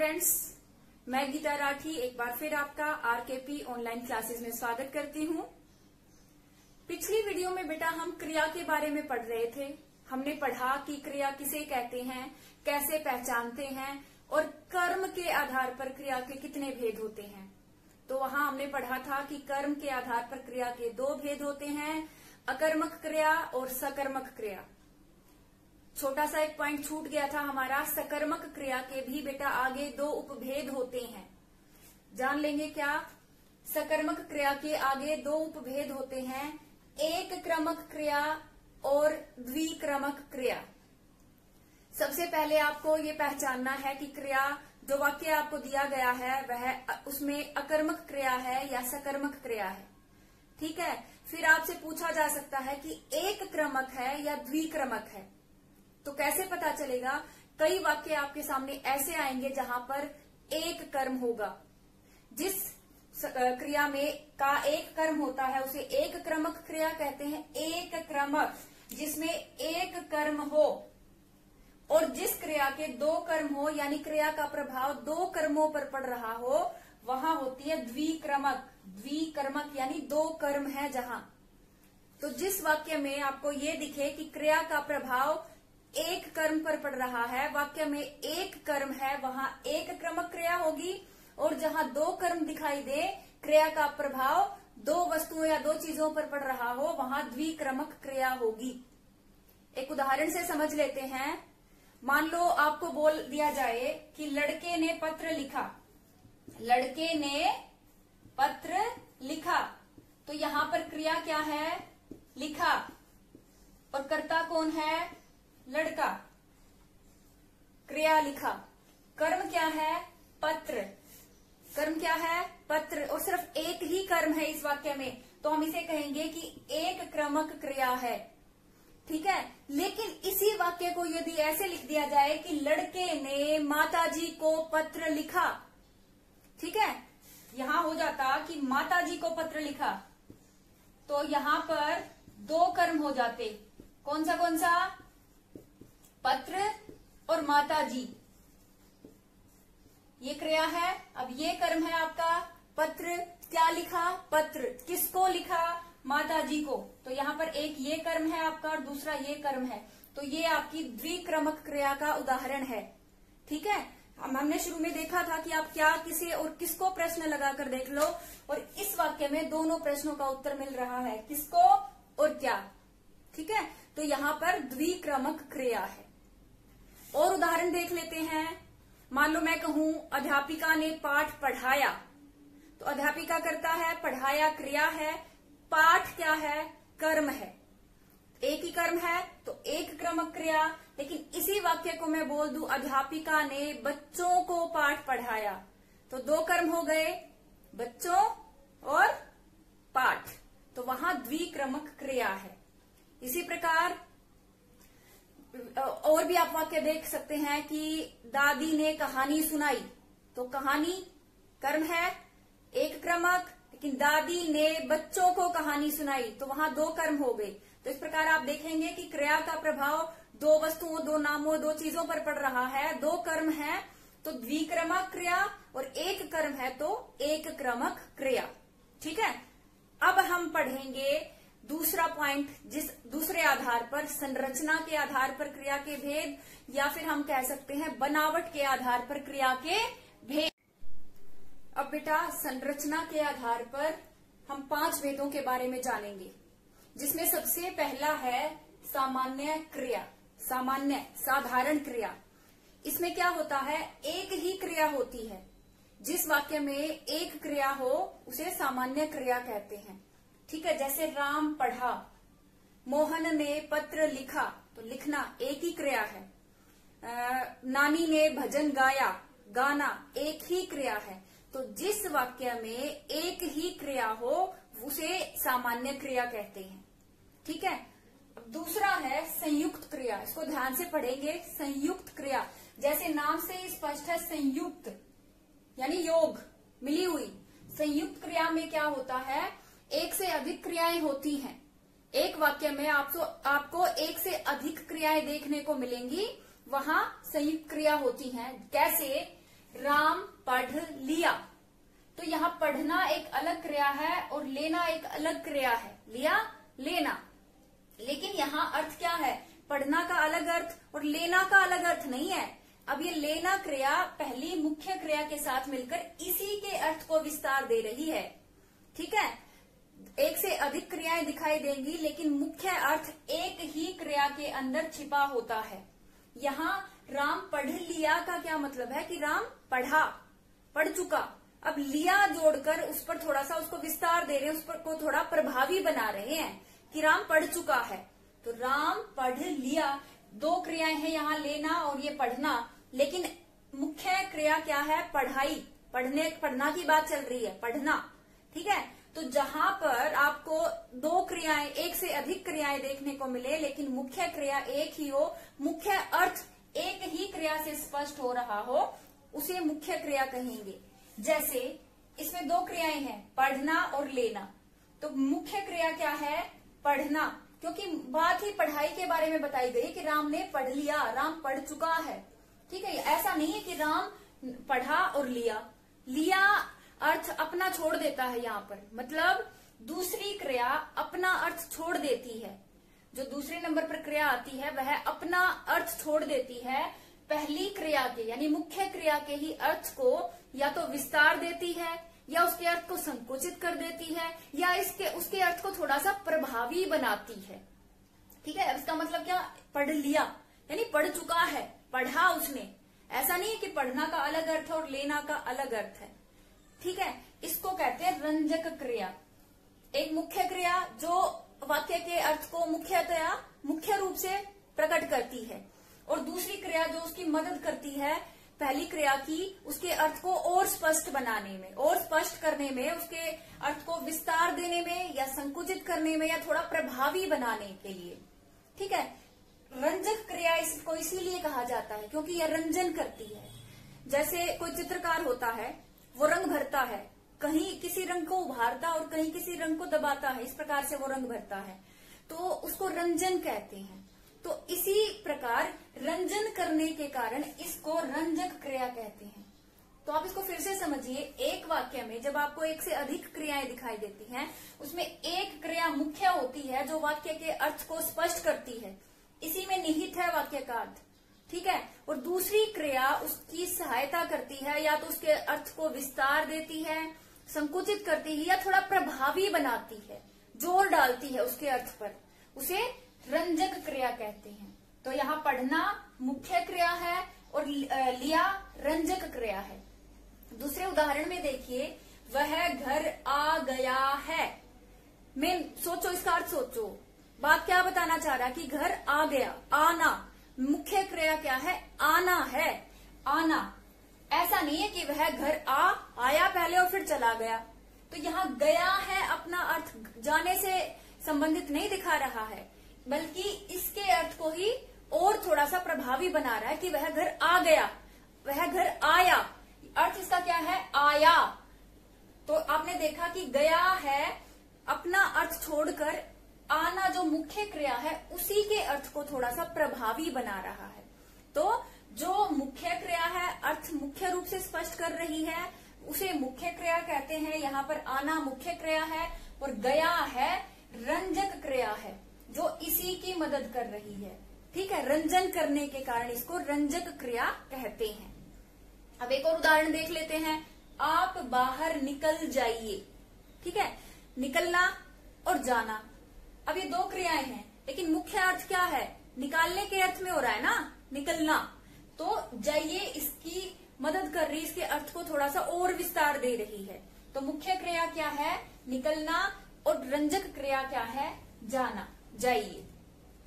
Friends, मैं गीता राठी एक बार फिर आपका आरकेपी ऑनलाइन क्लासेस में स्वागत करती हूँ। पिछली वीडियो में बेटा हम क्रिया के बारे में पढ़ रहे थे। हमने पढ़ा कि क्रिया किसे कहते हैं, कैसे पहचानते हैं और कर्म के आधार पर क्रिया के कितने भेद होते हैं। तो वहां हमने पढ़ा था कि कर्म के आधार पर क्रिया के दो भेद होते हैं, अकर्मक क्रिया और सकर्मक क्रिया। छोटा सा एक पॉइंट छूट गया था हमारा, सकर्मक क्रिया के भी बेटा आगे दो उपभेद होते हैं। जान लेंगे क्या? सकर्मक क्रिया के आगे दो उपभेद होते हैं, एक क्रमक क्रिया और द्विक्रमक क्रिया। सबसे पहले आपको ये पहचानना है कि क्रिया जो वाक्य आपको दिया गया है वह उसमें अकर्मक क्रिया है या सकर्मक क्रिया है। ठीक है, फिर आपसे पूछा जा सकता है कि एक क्रमक है या द्विक्रमक है। तो कैसे पता चलेगा? कई वाक्य आपके सामने ऐसे आएंगे जहां पर एक कर्म होगा। जिस क्रिया में का एक कर्म होता है उसे एक क्रमक क्रिया कहते हैं। एक क्रमक जिसमें एक कर्म हो, और जिस क्रिया के दो कर्म हो यानी क्रिया का प्रभाव दो कर्मों पर पड़ रहा हो वहां होती है द्विक्रमक। द्विक्रमक यानी दो कर्म है जहां। तो जिस वाक्य में आपको ये दिखे कि क्रिया का प्रभाव एक कर्म पर पड़ रहा है, वाक्य में एक कर्म है, वहां एक क्रमक क्रिया होगी। और जहां दो कर्म दिखाई दे, क्रिया का प्रभाव दो वस्तुओं या दो चीजों पर पड़ रहा हो, वहां द्विक्रमक क्रिया होगी। एक उदाहरण से समझ लेते हैं। मान लो आपको बोल दिया जाए कि लड़के ने पत्र लिखा। लड़के ने पत्र लिखा, तो यहां पर क्रिया क्या है? लिखा। और कर्ता कौन है? लड़का। क्रिया लिखा। कर्म क्या है? पत्र। कर्म क्या है? पत्र। और सिर्फ एक ही कर्म है इस वाक्य में, तो हम इसे कहेंगे कि एक क्रमक क्रिया है। ठीक है, लेकिन इसी वाक्य को यदि ऐसे लिख दिया जाए कि लड़के ने माताजी को पत्र लिखा। ठीक है, यहां हो जाता कि माताजी को पत्र लिखा, तो यहां पर दो कर्म हो जाते। कौन सा? पत्र और माताजी। ये क्रिया है। अब ये कर्म है आपका पत्र। क्या लिखा? पत्र। किसको लिखा? माताजी को। तो यहाँ पर एक ये कर्म है आपका और दूसरा ये कर्म है। तो ये आपकी द्विक्रमक क्रिया का उदाहरण है। ठीक है, हमने शुरू में देखा था कि आप क्या, किसे और किसको प्रश्न लगाकर देख लो, और इस वाक्य में दोनों प्रश्नों का उत्तर मिल रहा है, किसको और क्या। ठीक है, तो यहाँ पर द्विक्रमक क्रिया है। और उदाहरण देख लेते हैं। मान लो मैं कहूं अध्यापिका ने पाठ पढ़ाया, तो अध्यापिका करता है, पढ़ाया क्रिया है, पाठ क्या है? कर्म है। एक ही कर्म है तो एक क्रमक क्रिया। लेकिन इसी वाक्य को मैं बोल दूं अध्यापिका ने बच्चों को पाठ पढ़ाया, तो दो कर्म हो गए, बच्चों और पाठ, तो वहां द्विक्रमक क्रिया है। इसी प्रकार और भी आप वाक्य देख सकते हैं कि दादी ने कहानी सुनाई, तो कहानी कर्म है, एक क्रमक। लेकिन दादी ने बच्चों को कहानी सुनाई, तो वहां दो कर्म हो गए। तो इस प्रकार आप देखेंगे कि क्रिया का प्रभाव दो वस्तुओं, दो नामों, दो चीजों पर पड़ रहा है, दो कर्म है तो द्विक्रमक क्रिया, और एक कर्म है तो एक क्रमक क्रिया। ठीक है, अब हम पढ़ेंगे दूसरा पॉइंट, जिस दूसरे आधार पर, संरचना के आधार पर क्रिया के भेद, या फिर हम कह सकते हैं बनावट के आधार पर क्रिया के भेद। अब बेटा संरचना के आधार पर हम 5 भेदों के बारे में जानेंगे, जिसमें सबसे पहला है सामान्य क्रिया। सामान्य, साधारण क्रिया। इसमें क्या होता है? एक ही क्रिया होती है। जिस वाक्य में एक क्रिया हो उसे सामान्य क्रिया कहते हैं। ठीक है, जैसे राम पढ़ा, मोहन ने पत्र लिखा, तो लिखना एक ही क्रिया है। नानी ने भजन गाया, गाना एक ही क्रिया है। तो जिस वाक्य में एक ही क्रिया हो उसे सामान्य क्रिया कहते हैं। ठीक है, अब दूसरा है संयुक्त क्रिया। इसको ध्यान से पढ़ेंगे। संयुक्त क्रिया, जैसे नाम से ही स्पष्ट है, संयुक्त यानी योग, मिली हुई। संयुक्त क्रिया में क्या होता है? एक से अधिक क्रियाएं होती हैं। एक वाक्य में आपको एक से अधिक क्रियाएं देखने को मिलेंगी, वहां संयुक्त क्रिया होती हैं। कैसे? राम पढ़ लिया। तो यहाँ पढ़ना एक अलग क्रिया है और लेना एक अलग क्रिया है, लिया लेना। लेकिन यहाँ अर्थ क्या है, पढ़ना का अलग अर्थ और लेना का अलग अर्थ नहीं है। अब ये लेना क्रिया पहली मुख्य क्रिया के साथ मिलकर इसी के अर्थ को विस्तार दे रही है। ठीक है, एक से अधिक क्रियाएं दिखाई देंगी लेकिन मुख्य अर्थ एक ही क्रिया के अंदर छिपा होता है। यहाँ राम पढ़ लिया का क्या मतलब है कि राम पढ़ा, पढ़ चुका। अब लिया जोड़कर उस पर थोड़ा सा उसको विस्तार दे रहे हैं, उस पर को थोड़ा प्रभावी बना रहे हैं कि राम पढ़ चुका है। तो राम पढ़ लिया, दो क्रियाएं हैं यहाँ, लेना और ये पढ़ना। लेकिन मुख्य क्रिया क्या है, पढ़ाई, पढ़ना की बात चल रही है, पढ़ना। ठीक है, तो जहां पर आपको दो क्रियाएं, एक से अधिक क्रियाएं देखने को मिले लेकिन मुख्य क्रिया एक ही हो, मुख्य अर्थ एक ही क्रिया से स्पष्ट हो रहा हो, उसे मुख्य क्रिया कहेंगे। जैसे इसमें दो क्रियाएं हैं, पढ़ना और लेना। तो मुख्य क्रिया क्या है, पढ़ना, क्योंकि बात ही पढ़ाई के बारे में बताई गई कि राम ने पढ़ लिया, राम पढ़ चुका है। ठीक है, ऐसा नहीं है कि राम पढ़ा और लिया। लिया अर्थ अपना छोड़ देता है यहाँ पर, मतलब दूसरी क्रिया अपना अर्थ छोड़ देती है। जो दूसरे नंबर पर क्रिया आती है वह अपना अर्थ छोड़ देती है, पहली क्रिया के यानी मुख्य क्रिया के ही अर्थ को या तो विस्तार देती है या उसके अर्थ को संकुचित कर देती है या उसके अर्थ को थोड़ा सा प्रभावी बनाती है। ठीक है, इसका मतलब क्या, पढ़ लिया यानी पढ़ चुका है, पढ़ा उसने। ऐसा नहीं है कि पढ़ना का अलग अर्थ है और लेना का अलग अर्थ है। ठीक है, इसको कहते हैं रंजक क्रिया। एक मुख्य क्रिया जो वाक्य के अर्थ को मुख्य रूप से प्रकट करती है और दूसरी क्रिया जो उसकी मदद करती है पहली क्रिया की, उसके अर्थ को और स्पष्ट बनाने में और स्पष्ट करने में, उसके अर्थ को विस्तार देने में या संकुचित करने में या थोड़ा प्रभावी बनाने के लिए। ठीक है, रंजक क्रिया इसको इसीलिए कहा जाता है क्योंकि यह रंजन करती है। जैसे कोई चित्रकार होता है, वो रंग भरता है, कहीं किसी रंग को उभारता और कहीं किसी रंग को दबाता है, इस प्रकार से वो रंग भरता है, तो उसको रंजन कहते हैं। तो इसी प्रकार रंजन करने के कारण इसको रंजक क्रिया कहते हैं। तो आप इसको फिर से समझिए, एक वाक्य में जब आपको एक से अधिक क्रियाएं दिखाई देती हैं, उसमें एक क्रिया मुख्य होती है जो वाक्य के अर्थ को स्पष्ट करती है, इसी में निहित है वाक्य का अर्थ। ठीक है, और दूसरी क्रिया उसकी सहायता करती है, या तो उसके अर्थ को विस्तार देती है, संकुचित करती है या थोड़ा प्रभावी बनाती है, जोर डालती है उसके अर्थ पर, उसे रंजक क्रिया कहते हैं। तो यहाँ पढ़ना मुख्य क्रिया है और लिया रंजक क्रिया है। दूसरे उदाहरण में देखिए, वह घर आ गया है। मैं सोचो, इसका अर्थ सोचो, बात क्या बताना चाह रहा कि घर आ गया, आना। मुख्य क्रिया क्या है, आना है, आना। ऐसा नहीं है कि वह घर आया पहले और फिर चला गया। तो यहाँ गया है अपना अर्थ जाने से संबंधित नहीं दिखा रहा है, बल्कि इसके अर्थ को ही और थोड़ा सा प्रभावी बना रहा है कि वह घर आ गया, वह घर आया। अर्थ इसका क्या है, आया। तो आपने देखा कि गया है अपना अर्थ छोड़कर आना जो मुख्य क्रिया है उसी के अर्थ को थोड़ा सा प्रभावी बना रहा है। तो जो मुख्य क्रिया है, अर्थ मुख्य रूप से स्पष्ट कर रही है, उसे मुख्य क्रिया कहते हैं। यहाँ पर आना मुख्य क्रिया है और गया है रंजक क्रिया है जो इसी की मदद कर रही है। ठीक है, रंजन करने के कारण इसको रंजक क्रिया कहते हैं। अब एक और उदाहरण देख लेते हैं, आप बाहर निकल जाइए। ठीक है, निकलना और जाना, अब ये दो क्रियाएं हैं लेकिन मुख्य अर्थ क्या है, निकालने के अर्थ में हो रहा है ना, निकलना। तो जाइए इसकी मदद कर रही, इसके अर्थ को थोड़ा सा और विस्तार दे रही है। तो मुख्य क्रिया क्या है, निकलना, और रंजक क्रिया क्या है, जाना, जाइए,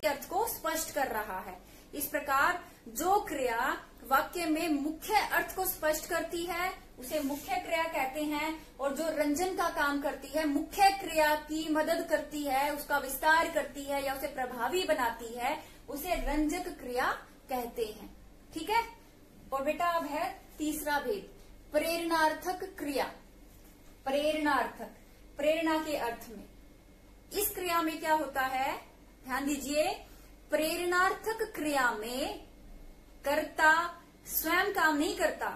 अर्थ को स्पष्ट कर रहा है। इस प्रकार जो क्रिया वाक्य में मुख्य अर्थ को स्पष्ट करती है उसे मुख्य क्रिया कहते हैं, और जो रंजन का काम करती है, मुख्य क्रिया की मदद करती है, उसका विस्तार करती है या उसे प्रभावी बनाती है, उसे रंजक क्रिया कहते हैं। ठीक है, और बेटा अब है तीसरा भेद, प्रेरणार्थक क्रिया। प्रेरणार्थक, प्रेरणा के अर्थ में। इस क्रिया में क्या होता है, ध्यान दीजिए, प्रेरणार्थक क्रिया में कर्ता स्वयं काम नहीं करता,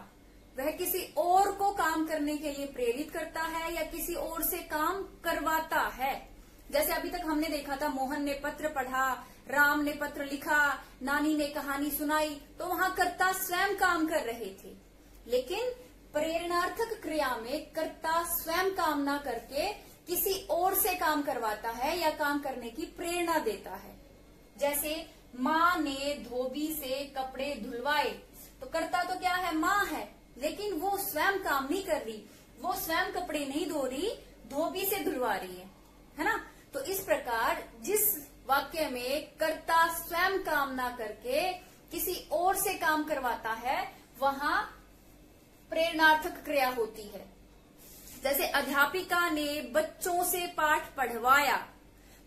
वह किसी और को काम करने के लिए प्रेरित करता है या किसी और से काम करवाता है। जैसे अभी तक हमने देखा था, मोहन ने पत्र पढ़ा, राम ने पत्र लिखा, नानी ने कहानी सुनाई, तो वहां कर्ता स्वयं काम कर रहे थे। लेकिन प्रेरणार्थक क्रिया में कर्ता स्वयं काम ना करके किसी और से काम करवाता है या काम करने की प्रेरणा देता है। जैसे माँ ने धोबी से कपड़े धुलवाए, तो कर्ता तो क्या है, माँ है, लेकिन वो स्वयं काम नहीं कर रही, वो स्वयं कपड़े नहीं धो रही, धोबी से धुलवा रही है ना। तो इस प्रकार जिस वाक्य में कर्ता स्वयं काम ना करके किसी और से काम करवाता है, वहां प्रेरणार्थक क्रिया होती है। जैसे अध्यापिका ने बच्चों से पाठ पढ़वाया,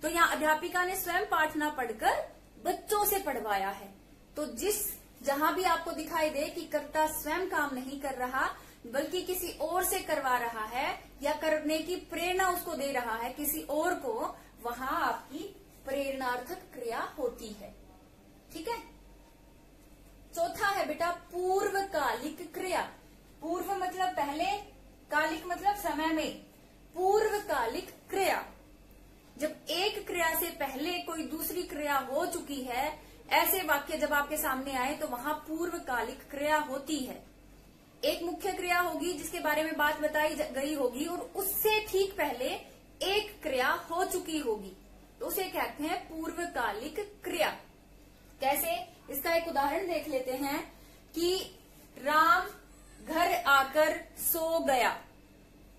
तो यहाँ अध्यापिका ने स्वयं पाठ ना पढ़कर बच्चों से पढ़वाया है। तो जहां भी आपको दिखाई दे कि कर्ता स्वयं काम नहीं कर रहा बल्कि किसी और से करवा रहा है या करने की प्रेरणा उसको दे रहा है किसी और को, वहां आपकी प्रेरणार्थक क्रिया होती है। ठीक है। चौथा है बेटा पूर्वकालिक क्रिया। पूर्व मतलब पहले, कालिक मतलब समय में। पूर्वकालिक क्रिया, जब एक क्रिया से पहले कोई दूसरी क्रिया हो चुकी है, ऐसे वाक्य जब आपके सामने आए तो वहां पूर्वकालिक क्रिया होती है। एक मुख्य क्रिया होगी जिसके बारे में बात बताई गई होगी और उससे ठीक पहले एक क्रिया हो चुकी होगी, तो उसे कहते हैं पूर्वकालिक क्रिया। कैसे? इसका एक उदाहरण देख लेते हैं कि राम घर आकर सो गया।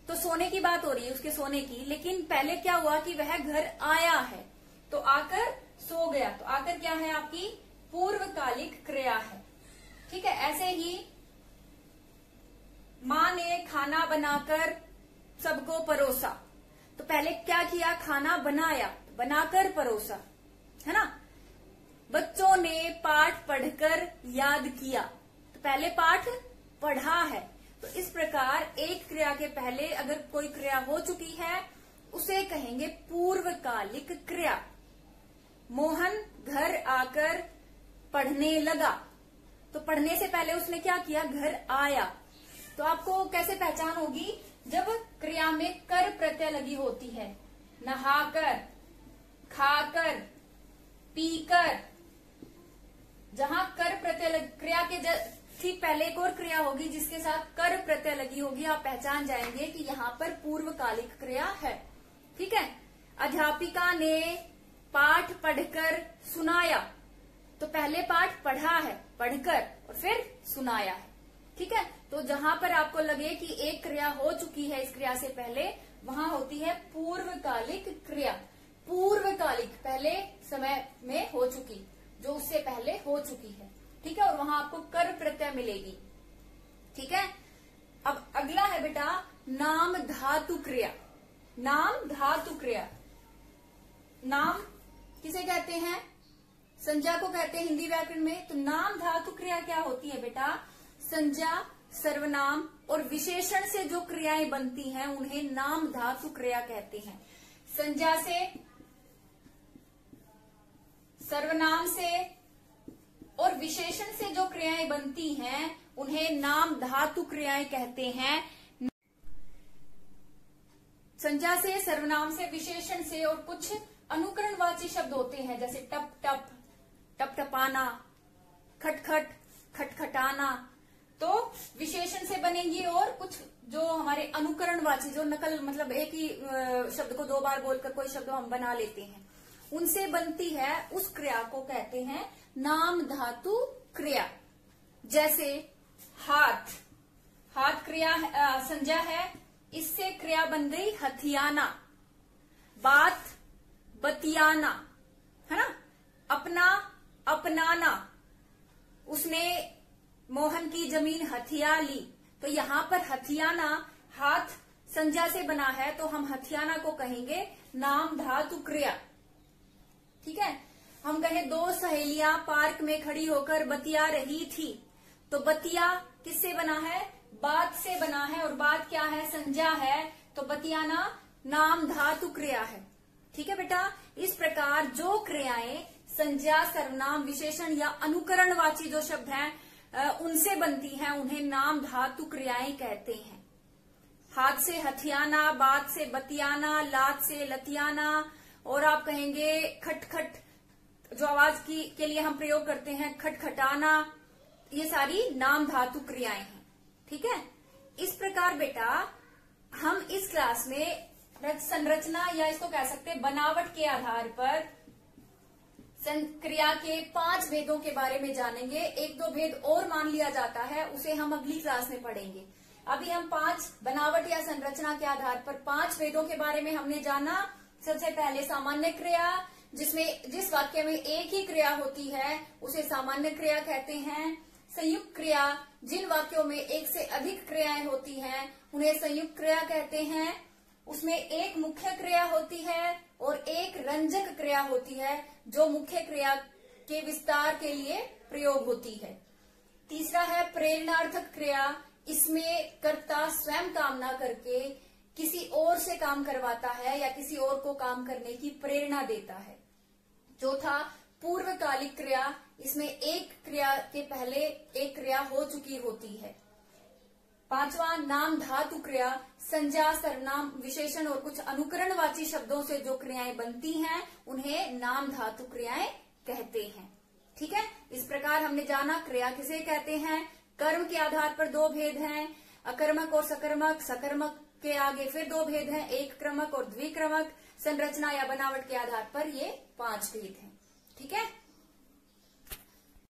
तो सोने की बात हो रही है, उसके सोने की, लेकिन पहले क्या हुआ कि वह घर आया है, तो आकर सो गया। तो आकर क्या है, आपकी पूर्वकालिक क्रिया है। ठीक है। ऐसे ही माँ ने खाना बनाकर सबको परोसा, तो पहले क्या किया, खाना बनाया, बनाकर परोसा, है ना। बच्चों ने पाठ पढ़कर याद किया, तो पहले पाठ पढ़ा है। तो इस प्रकार एक क्रिया के पहले अगर कोई क्रिया हो चुकी है उसे कहेंगे पूर्वकालिक क्रिया। मोहन घर आकर पढ़ने लगा, तो पढ़ने से पहले उसने क्या किया, घर आया। तो आपको कैसे पहचान होगी, जब क्रिया में कर प्रत्यय लगी होती है। नहाकर, खाकर, पीकर, जहां कर प्रत्यय क्रिया के ठीक पहले एक और क्रिया होगी जिसके साथ कर प्रत्यय लगी होगी, आप पहचान जाएंगे कि यहाँ पर पूर्वकालिक क्रिया है। ठीक है। अध्यापिका ने पाठ पढ़कर सुनाया, तो पहले पाठ पढ़ा है, पढ़कर, और फिर सुनाया है। ठीक है। तो जहां पर आपको लगे कि एक क्रिया हो चुकी है इस क्रिया से पहले, वहां होती है पूर्वकालिक क्रिया। पूर्वकालिक, पहले समय में हो चुकी, जो उससे पहले हो चुकी है। ठीक है। और वहां आपको कर प्रत्यय मिलेगी। ठीक है। अब अगला है बेटा नाम धातु क्रिया। नाम धातु क्रिया, नाम किसे कहते हैं, संज्ञा को कहते हैं हिंदी व्याकरण में। तो नाम धातु क्रिया क्या होती है बेटा, संज्ञा, सर्वनाम और विशेषण से जो क्रियाएं बनती हैं उन्हें नाम धातु क्रिया कहते हैं। संज्ञा से, सर्वनाम से और विशेषण से जो क्रियाएं बनती हैं उन्हें नाम धातु क्रियाएं कहते हैं। संज्ञा से, सर्वनाम से, विशेषण से और कुछ अनुकरणवाची शब्द होते हैं, जैसे टप टप, टप टपाना, खटखट, खटखटाना, तो विशेषण से बनेंगी। और कुछ जो हमारे अनुकरणवाची, जो नकल, मतलब एक ही शब्द को दो बार बोलकर कोई शब्द हम बना लेते हैं, उनसे बनती है, उस क्रिया को कहते हैं नाम धातु क्रिया। जैसे हाथ, हाथ क्रिया संज्ञा है, इससे क्रिया बन गई हथियाना। बात, बतियाना, है ना। अपना, अपनाना, उसने मोहन की जमीन हथिया ली, तो यहाँ पर हथियाना हाथ संज्ञा से बना है, तो हम हथियाना को कहेंगे नाम धातु क्रिया। ठीक है। हम कहें दो सहेलियां पार्क में खड़ी होकर बतिया रही थी, तो बतिया किससे बना है, बात से बना है, और बात क्या है, संज्ञा है, तो बतियाना नाम धातु क्रिया है। ठीक है बेटा। इस प्रकार जो क्रियाएं संज्ञा, सर्वनाम, विशेषण या अनुकरणवाची जो शब्द हैं उनसे बनती हैं उन्हें नाम धातु क्रियाएं कहते हैं। हाथ से हथियाना, बात से बतियाना, लात से लतियाना, और आप कहेंगे खटखट, जो आवाज के लिए हम प्रयोग करते हैं, खटखटाना, ये सारी नाम धातु क्रियाएं हैं। ठीक है, इस प्रकार बेटा हम इस क्लास में संरचना या इसको कह सकते हैं बनावट के आधार पर क्रिया के 5 भेदों के बारे में जानेंगे। 1-2 भेद और मान लिया जाता है, उसे हम अगली क्लास में पढ़ेंगे। अभी हम 5 बनावट या संरचना के आधार पर 5 भेदों के बारे में हमने जाना। सबसे पहले सामान्य क्रिया, जिस वाक्य में एक ही क्रिया होती है उसे सामान्य क्रिया कहते हैं। संयुक्त क्रिया, जिन वाक्यों में एक से अधिक क्रियाएं होती हैं उन्हें संयुक्त क्रिया कहते हैं। उसमें एक मुख्य क्रिया होती है और एक रंजक क्रिया होती है जो मुख्य क्रिया के विस्तार के लिए प्रयोग होती है। तीसरा है प्रेरणार्थक क्रिया, इसमें कर्ता स्वयं काम न करके किसी और से काम करवाता है या किसी और को काम करने की प्रेरणा देता है। चौथा पूर्वकालिक क्रिया, इसमें एक क्रिया के पहले एक क्रिया हो चुकी होती है। पांचवा नाम धातु क्रिया, संज्ञा, सर्वनाम, विशेषण और कुछ अनुकरणवाची शब्दों से जो क्रियाएं बनती हैं उन्हें नाम धातु क्रियाएं कहते हैं। ठीक है, इस प्रकार हमने जाना क्रिया किसे कहते हैं। कर्म के आधार पर 2 भेद हैं, अकर्मक और सकर्मक। सकर्मक के आगे फिर 2 भेद हैं, एक क्रमक और द्विक्रमक। संरचना या बनावट के आधार पर ये 5 भेद हैं। ठीक है।